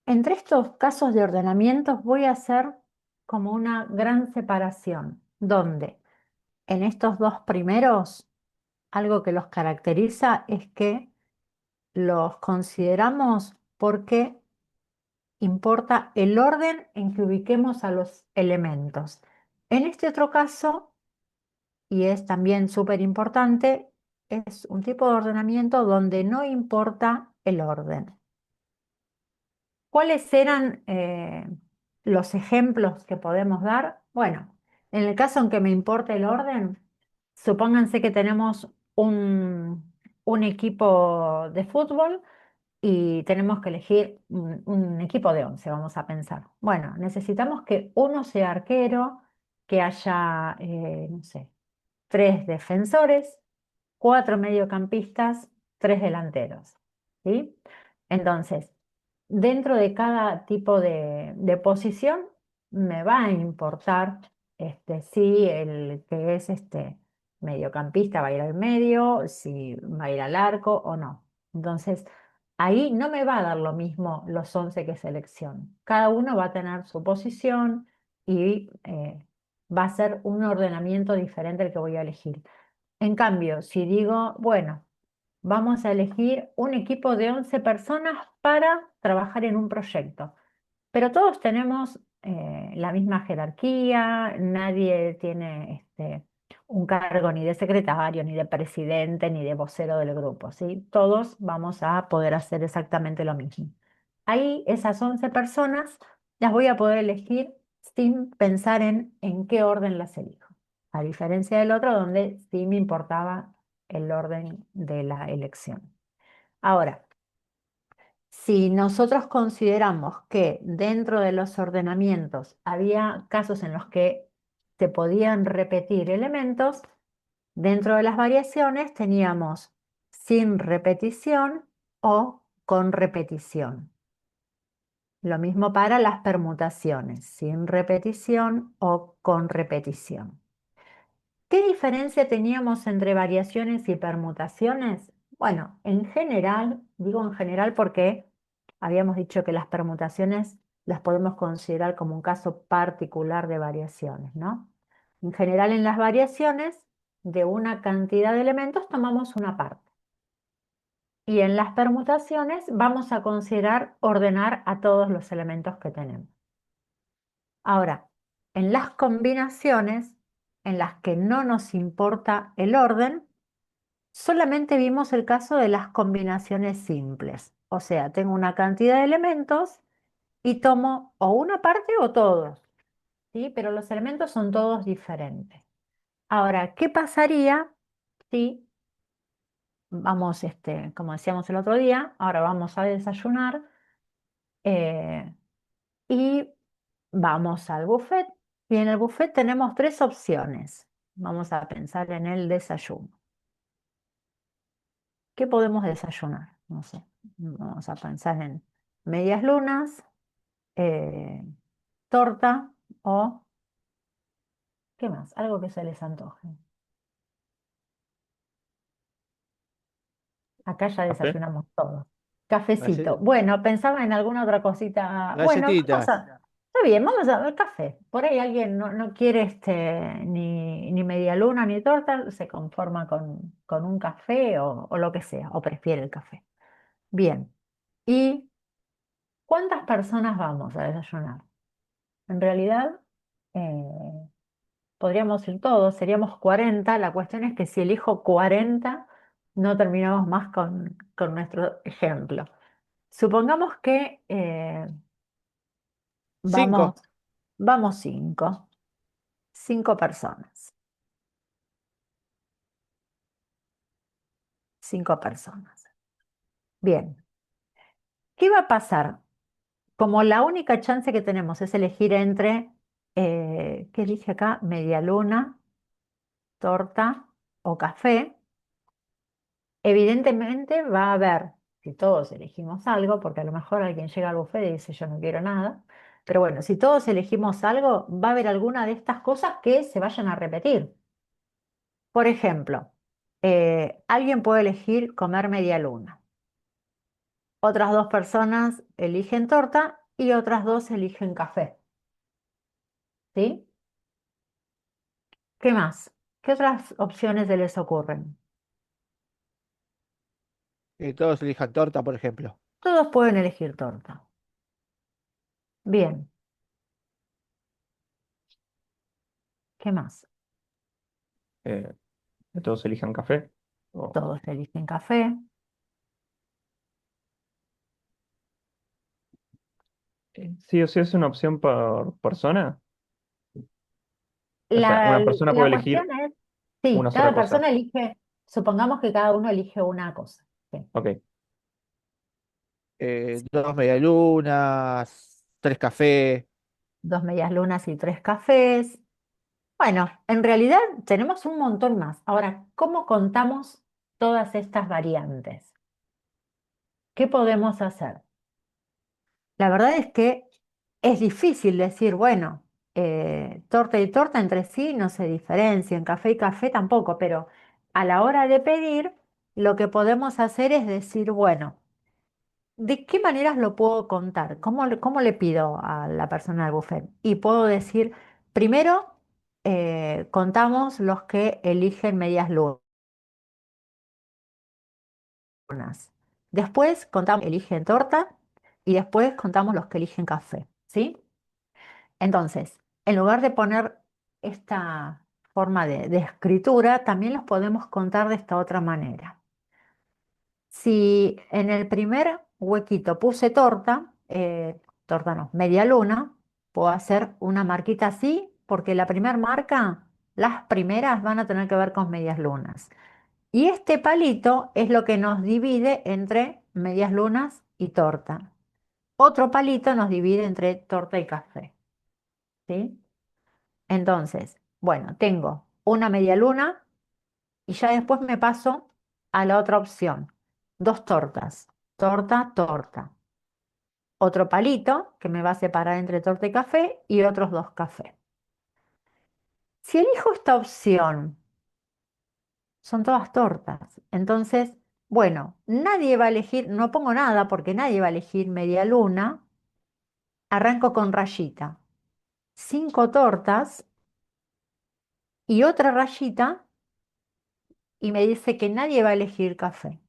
Entre estos casos de ordenamientos voy a hacer como una gran separación, donde en estos dos primeros, algo que los caracteriza es que los consideramos porque importa el orden en que ubiquemos a los elementos. En este otro caso, y es también súper importante, es un tipo de ordenamiento donde no importa el orden. ¿Cuáles eran los ejemplos que podemos dar? Bueno, en el caso en que me importe el orden, supónganse que tenemos un equipo de fútbol y tenemos que elegir un equipo de 11, vamos a pensar. Bueno, necesitamos que uno sea arquero, que haya, no sé, tres defensores, cuatro mediocampistas, tres delanteros. ¿Sí? Entonces, dentro de cada tipo de posición me va a importar si el que es mediocampista va a ir al medio, si va a ir al arco o no. Entonces, ahí no me va a dar lo mismo los 11 que selecciono. Cada uno va a tener su posición y va a ser un ordenamiento diferente el que voy a elegir. En cambio, si digo, bueno, vamos a elegir un equipo de 11 personas para trabajar en un proyecto, pero todos tenemos la misma jerarquía, nadie tiene un cargo ni de secretario, ni de presidente, ni de vocero del grupo, ¿sí? Todos vamos a poder hacer exactamente lo mismo. Ahí esas 11 personas las voy a poder elegir sin pensar en qué orden las elijo, a diferencia del otro donde sí me importaba el orden de la elección. Ahora, si nosotros consideramos que dentro de los ordenamientos había casos en los que se podían repetir elementos, dentro de las variaciones teníamos sin repetición o con repetición. Lo mismo para las permutaciones, sin repetición o con repetición. ¿Qué diferencia teníamos entre variaciones y permutaciones? Bueno, en general, digo en general porque habíamos dicho que las permutaciones las podemos considerar como un caso particular de variaciones, ¿no? En general, en las variaciones, de una cantidad de elementos tomamos una parte. Y en las permutaciones vamos a considerar ordenar a todos los elementos que tenemos. Ahora, en las combinaciones, en las que no nos importa el orden, solamente vimos el caso de las combinaciones simples. O sea, tengo una cantidad de elementos y tomo o una parte o todos, ¿sí? Pero los elementos son todos diferentes. Ahora, ¿qué pasaría si vamos, como decíamos el otro día, ahora vamos a desayunar eh, y vamos al buffet y en el buffet tenemos tres opciones. Vamos a pensar en el desayuno. ¿Qué podemos desayunar? No sé. Vamos a pensar en medias lunas, eh, torta o ¿qué más? Algo que se les antoje. Acá ya Café. desayunamos todo. Cafecito. Galle- Bueno, pensaba en alguna otra cosita. Bueno, vamos Galletitas. a. Está bien, vamos a ver café. Por ahí alguien no quiere ni media luna ni torta, se conforma con un café o lo que sea, o prefiere el café. Bien. ¿Y cuántas personas vamos a desayunar? En realidad, eh, podríamos ir todos, seríamos 40. La cuestión es que si elijo 40 no terminamos más con nuestro ejemplo. Supongamos que vamos, Cinco. vamos cinco personas, cinco personas. Bien, ¿qué va a pasar? Como la única chance que tenemos es elegir entre, ¿qué dije acá? Media luna, torta o café. Evidentemente va a haber, si todos elegimos algo, porque a lo mejor alguien llega al buffet y dice yo no quiero nada, pero bueno, si todos elegimos algo, va a haber alguna de estas cosas que se vayan a repetir. Por ejemplo, alguien puede elegir comer media luna, Otras dos personas eligen torta y otras dos eligen café. ¿Sí? ¿Qué más? ¿Qué otras opciones se les ocurren? Que todos elijan torta, por ejemplo. Todos pueden elegir torta. Bien, ¿qué más? Eh, que todos elijan café. O, Todos eligen café. sí o sí es una opción por persona. O sea, La, una persona la puede cuestión elegir es, sí, una sola cada cosa. persona elige, supongamos que cada uno elige una cosa. Sí. Ok. Dos medialunas, tres cafés. Dos medias lunas y tres cafés. Bueno, en realidad tenemos un montón más. Ahora, ¿cómo contamos todas estas variantes? ¿Qué podemos hacer? La verdad es que es difícil decir, bueno, torta y torta entre sí no se diferencian, café y café tampoco, pero a la hora de pedir, lo que podemos hacer es decir, bueno, ¿de qué maneras lo puedo contar? Cómo le pido a la persona del buffet? Y puedo decir, primero, contamos los que eligen medias lunas. Después contamos los que eligen torta y después contamos los que eligen café, ¿sí? Entonces, en lugar de poner esta forma de escritura, también los podemos contar de esta otra manera. Si en el primer huequito puse torta, torta no, media luna, puedo hacer una marquita así, porque la primera marca, las primeras van a tener que ver con medias lunas. Y este palito es lo que nos divide entre medias lunas y torta. Otro palito nos divide entre torta y café, ¿sí? Entonces, bueno, tengo una media luna y ya después me paso a la otra opción. Dos tortas, torta, torta. Otro palito que me va a separar entre torta y café y otros dos cafés. Si elijo esta opción, son todas tortas. Entonces, bueno, nadie va a elegir, no pongo nada porque nadie va a elegir media luna. Arranco con rayita. Cinco tortas y otra rayita y me dice que nadie va a elegir café.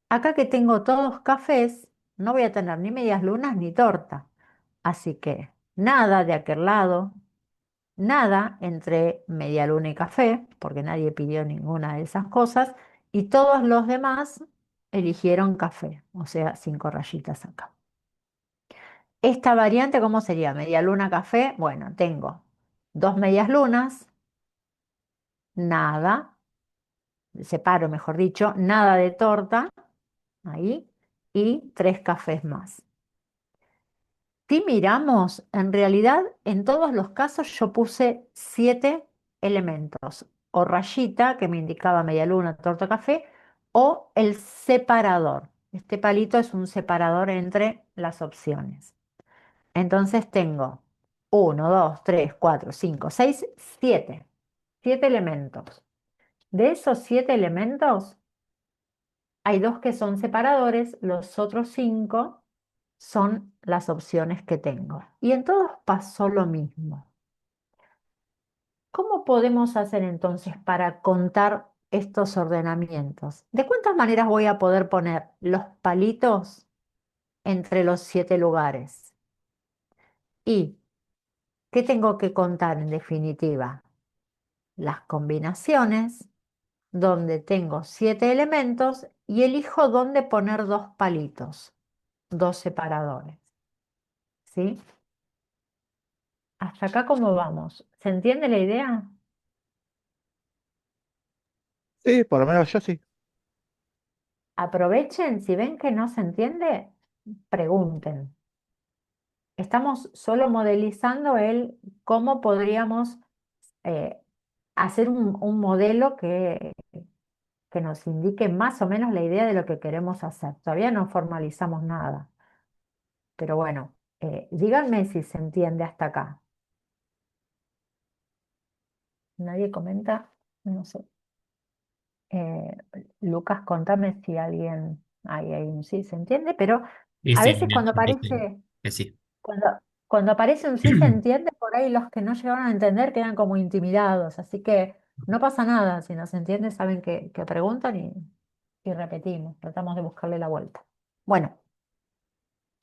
Acá que tengo todos cafés, no voy a tener ni medias lunas ni torta. Así que nada de aquel lado, nada entre media luna y café, porque nadie pidió ninguna de esas cosas, y todos los demás eligieron café, o sea, cinco rayitas acá. Esta variante, ¿cómo sería? Media luna café. Bueno, tengo dos medias lunas, nada, separo, mejor dicho, nada de torta, ahí, y tres cafés más. Si miramos, en realidad en todos los casos yo puse 7 elementos, o rayita que me indicaba media luna, torta, café, o el separador. Este palito es un separador entre las opciones. Entonces tengo 1, 2, 3, 4, 5, 6, 7. 7 elementos. De esos 7 elementos, hay dos que son separadores, los otros 5 son las opciones que tengo. Y en todos pasó lo mismo. ¿Cómo podemos hacer entonces para contar estos ordenamientos? ¿De cuántas maneras voy a poder poner los palitos entre los 7 lugares? ¿Y qué tengo que contar en definitiva? Las combinaciones, donde tengo 7 elementos y elijo dónde poner dos palitos, dos separadores. ¿Sí? ¿Hasta acá cómo vamos? ¿Se entiende la idea? Sí, por lo menos yo sí. Aprovechen, si ven que no se entiende, pregunten. Estamos solo modelizando el cómo podríamos eh, hacer un modelo que nos indique más o menos la idea de lo que queremos hacer. Todavía no formalizamos nada, pero bueno, díganme si se entiende hasta acá. ¿Nadie comenta? No sé. Eh, Lucas, contame si alguien... ahí hay un sí, se entiende, pero Y a sí, veces mira, cuando dicen aparece, que sí. cuando, cuando aparece un sí se entiende, por ahí los que no llegaron a entender quedan como intimidados, así que no pasa nada, si no se entiende saben que preguntan y repetimos, tratamos de buscarle la vuelta. Bueno,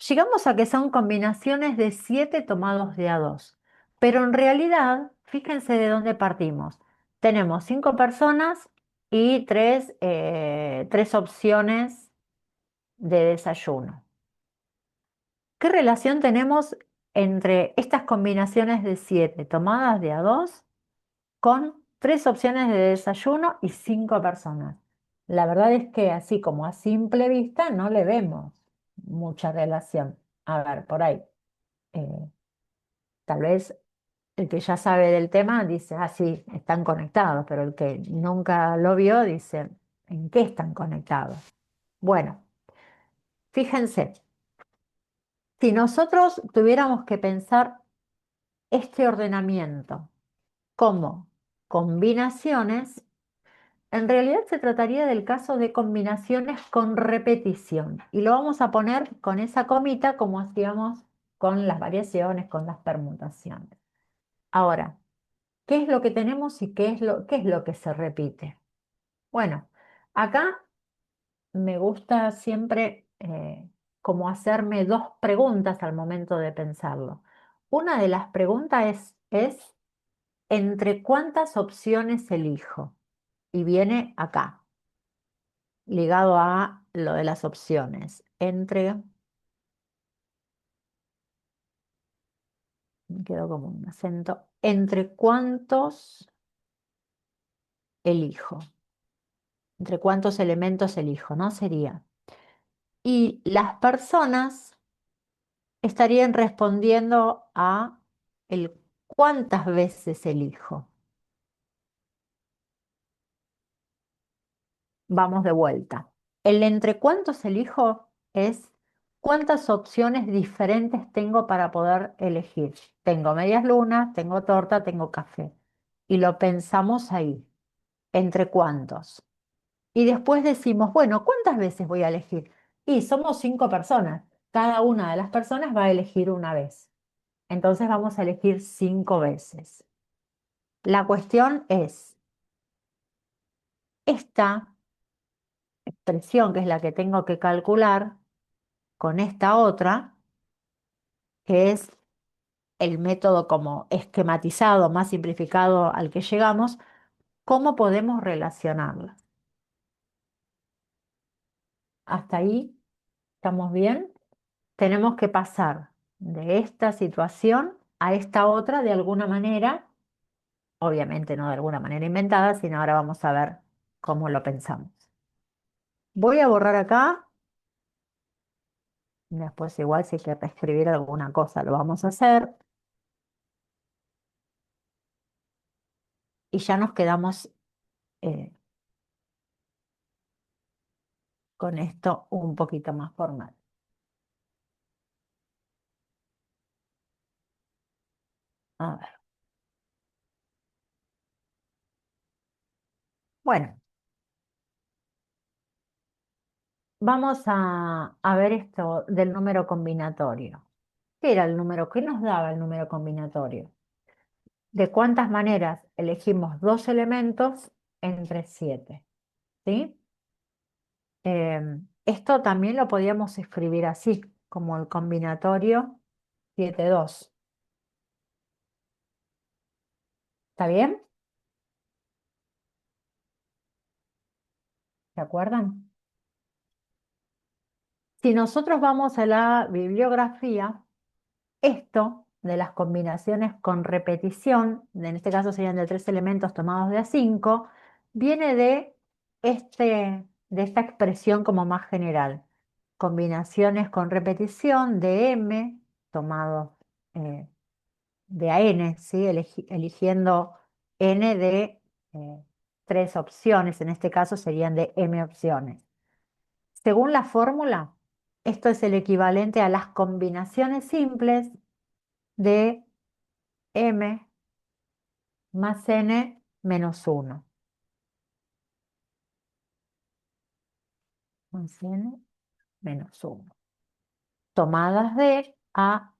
llegamos a que son combinaciones de 7 tomados de a 2, pero en realidad, fíjense de dónde partimos. Tenemos 5 personas y tres opciones de desayuno. ¿Qué relación tenemos entre estas combinaciones de 7 tomadas de a 2 con 3 opciones de desayuno y 5 personas? La verdad es que así como a simple vista no le vemos mucha relación. A ver, por ahí. eh, Tal vez el que ya sabe del tema dice, ah, sí, están conectados, pero el que nunca lo vio dice, ¿en qué están conectados? Bueno, fíjense, si nosotros tuviéramos que pensar este ordenamiento como combinaciones, en realidad se trataría del caso de combinaciones con repetición y lo vamos a poner con esa comita como hacíamos con las variaciones, con las permutaciones. Ahora, ¿qué es lo que tenemos y qué es lo que se repite? Bueno, acá me gusta siempre como hacerme dos preguntas al momento de pensarlo. Una de las preguntas es ¿entre cuántas opciones elijo? Y viene acá, ligado a lo de las opciones. Me quedo como un acento, ¿entre cuántos elijo? ¿Entre cuántos elementos elijo? ¿No? Sería. Y las personas estarían respondiendo a el cuántas veces elijo. Vamos de vuelta. El entre cuántos elijo es cuántas opciones diferentes tengo para poder elegir. Tengo medias lunas, tengo torta, tengo café. Y lo pensamos ahí, entre cuántos. Y después decimos, bueno, ¿cuántas veces voy a elegir? Y somos 5 personas. Cada una de las personas va a elegir una vez. Entonces vamos a elegir 5 veces. La cuestión es, esta expresión, que es la que tengo que calcular, con esta otra, que es el método como esquematizado, más simplificado al que llegamos, ¿cómo podemos relacionarla? ¿Hasta ahí estamos bien? Tenemos que pasar de esta situación a esta otra de alguna manera, obviamente no de alguna manera inventada, sino ahora vamos a ver cómo lo pensamos. Voy a borrar acá. Después igual si hay que reescribir alguna cosa lo vamos a hacer. Y ya nos quedamos eh, con esto un poquito más formal. A ver. Bueno, vamos a ver esto del número combinatorio. ¿Qué era el número? ¿Qué nos daba el número combinatorio? ¿De cuántas maneras elegimos dos elementos entre 7? ¿Sí? Esto también lo podíamos escribir así, como el combinatorio 7-2. ¿Está bien? ¿Se acuerdan? Si nosotros vamos a la bibliografía, esto de las combinaciones con repetición, en este caso serían de 3 elementos tomados de a 5, viene de esta expresión como más general. Combinaciones con repetición de m tomados eh, de a n, ¿sí? Eligiendo n de 3 opciones, en este caso serían de m opciones. Según la fórmula, esto es el equivalente a las combinaciones simples de m más n menos 1. Más n menos 1, tomadas de a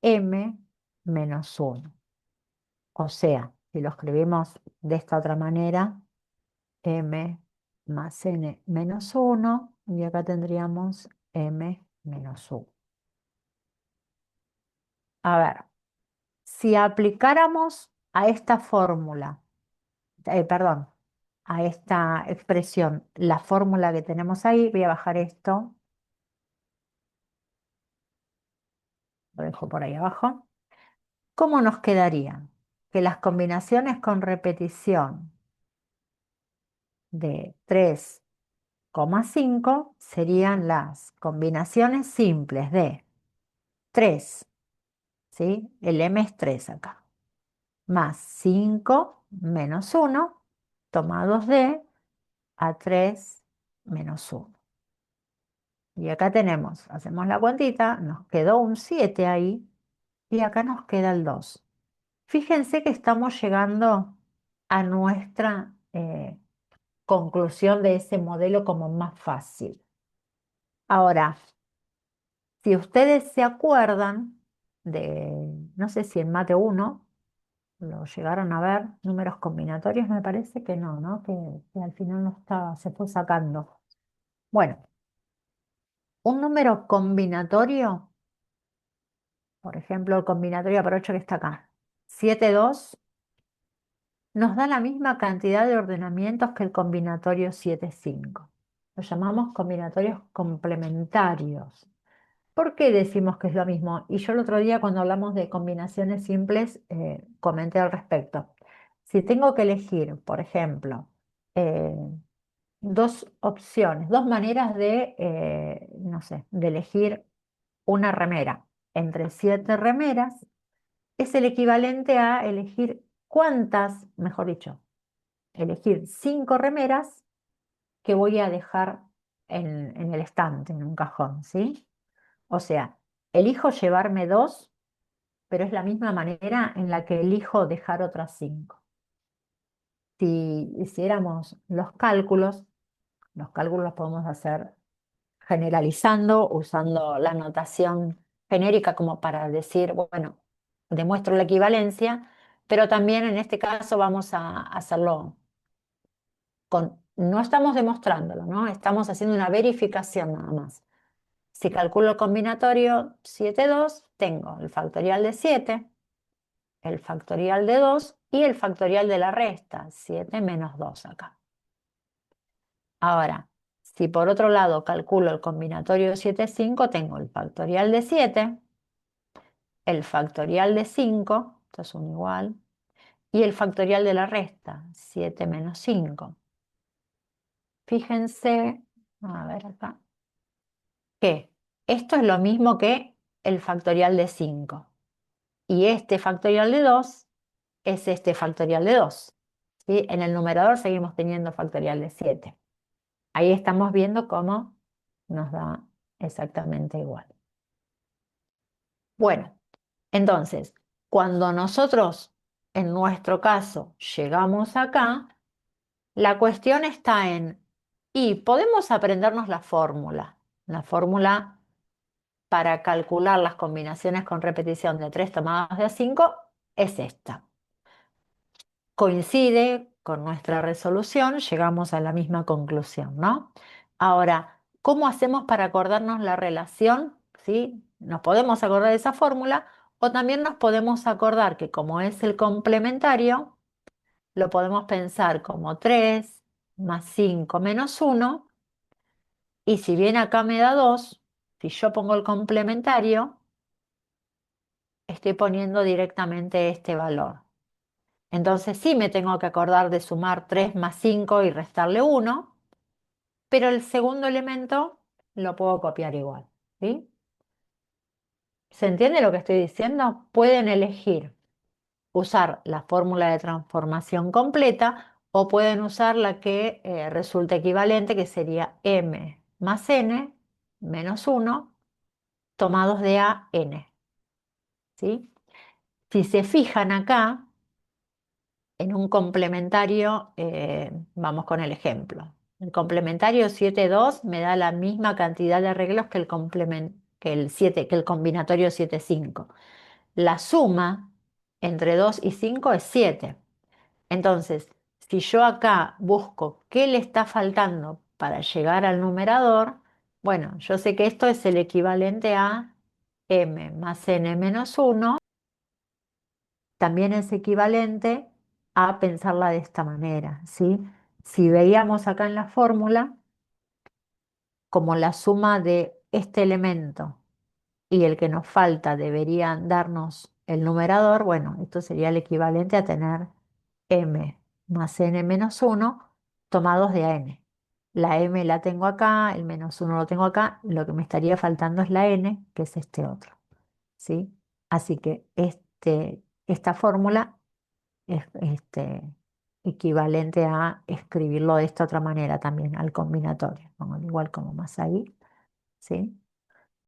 m menos 1. O sea, si lo escribimos de esta otra manera, m más n menos 1, y acá tendríamos m menos 1. A ver, si aplicáramos a esta fórmula, perdón, a esta expresión, la fórmula que tenemos ahí, voy a bajar esto, lo dejo por ahí abajo. ¿Cómo nos quedaría? Que las combinaciones con repetición de 3,5 serían las combinaciones simples de 3, ¿sí? El m es 3 acá, más 5 menos 1, tomados de a 3 menos 1. Y acá tenemos, hacemos la cuentita, nos quedó un 7 ahí, y acá nos queda el 2. Fíjense que estamos llegando a nuestra conclusión de ese modelo como más fácil. Ahora, si ustedes se acuerdan de, no sé si en Mate 1 lo llegaron a ver, números combinatorios, me parece que no, ¿no? Que al final no estaba, se fue sacando. Bueno, un número combinatorio, por ejemplo, el combinatorio por 8 que está acá, 7, 2, nos da la misma cantidad de ordenamientos que el combinatorio 7, 5. Lo llamamos combinatorios complementarios. ¿Por qué decimos que es lo mismo? Y yo el otro día cuando hablamos de combinaciones simples comenté al respecto. Si tengo que elegir, por ejemplo, eh, dos opciones, dos maneras de, no sé, de elegir una remera entre 7 remeras, es el equivalente a elegir cuántas, mejor dicho, elegir 5 remeras que voy a dejar en el estante, en un cajón, ¿sí? O sea, elijo llevarme 2, pero es la misma manera en la que elijo dejar otras 5. Si hiciéramos los cálculos los podemos hacer generalizando, usando la notación genérica como para decir, bueno, demuestro la equivalencia, pero también en este caso vamos a hacerlo no estamos demostrándolo, ¿no? Estamos haciendo una verificación nada más. Si calculo el combinatorio 7, 2, tengo el factorial de 7, el factorial de 2 y el factorial de la resta, 7 menos 2 acá. Ahora, si por otro lado calculo el combinatorio 7, 5, tengo el factorial de 7, el factorial de 5, esto es un igual, y el factorial de la resta, 7 menos 5. Fíjense, a ver acá, que esto es lo mismo que el factorial de 5. Y este factorial de 2 es este factorial de 2. ¿Sí? En el numerador seguimos teniendo factorial de 7. Ahí estamos viendo cómo nos da exactamente igual. Bueno, entonces, cuando nosotros, en nuestro caso, llegamos acá, la cuestión está y podemos aprendernos la fórmula para calcular las combinaciones con repetición de 3 tomadas de a 5 es esta. Coincide con nuestra resolución, llegamos a la misma conclusión, ¿no? Ahora, ¿cómo hacemos para acordarnos la relación? ¿Sí? Nos podemos acordar de esa fórmula o también nos podemos acordar que como es el complementario, lo podemos pensar como 3 más 5 menos 1, y si bien acá me da 2, si yo pongo el complementario, estoy poniendo directamente este valor. Entonces sí me tengo que acordar de sumar 3 más 5 y restarle 1, pero el segundo elemento lo puedo copiar igual, ¿sí? ¿Se entiende lo que estoy diciendo? Pueden elegir usar la fórmula de transformación completa o pueden usar la que resulta equivalente, que sería m más n menos 1 tomados de a n, ¿sí? Si se fijan acá, en un complementario, vamos con el ejemplo. El complementario 7,2 me da la misma cantidad de arreglos que que el combinatorio 7,5. La suma entre 2 y 5 es 7. Entonces, si yo acá busco qué le está faltando para llegar al numerador, bueno, yo sé que esto es el equivalente a m más n menos 1. También es equivalente a pensarla de esta manera, ¿sí? Si veíamos acá en la fórmula, como la suma de este elemento y el que nos falta deberían darnos el numerador, bueno, esto sería el equivalente a tener m más n menos 1 tomados de a n. La m la tengo acá, el menos 1 lo tengo acá, lo que me estaría faltando es la n, que es este otro, ¿sí? Así que esta fórmula es equivalente a escribirlo de esta otra manera también, al combinatorio, igual como más ahí, ¿sí?